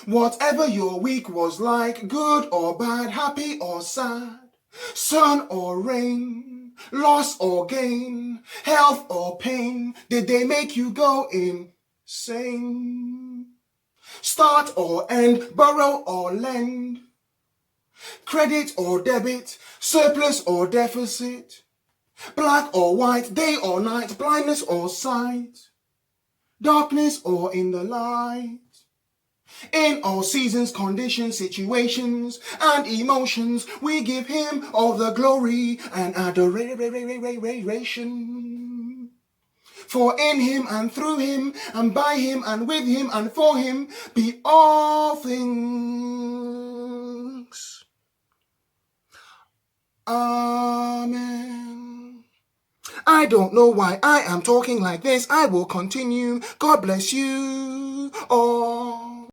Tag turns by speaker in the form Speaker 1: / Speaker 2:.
Speaker 1: Whatever your week was like, good or bad, happy or sad, sun or rain, loss or gain, health or pain, did they make you go insane? Start or end, borrow or lend, credit or debit, surplus or deficit, black or white, day or night, blindness or sight, darkness or in the light. In all seasons, conditions, situations, and emotions, we give him all the glory and adoration. For in him and through him and by him and with him and for him be all things. Amen. I don't know why I am talking like this. I will continue. God bless you all.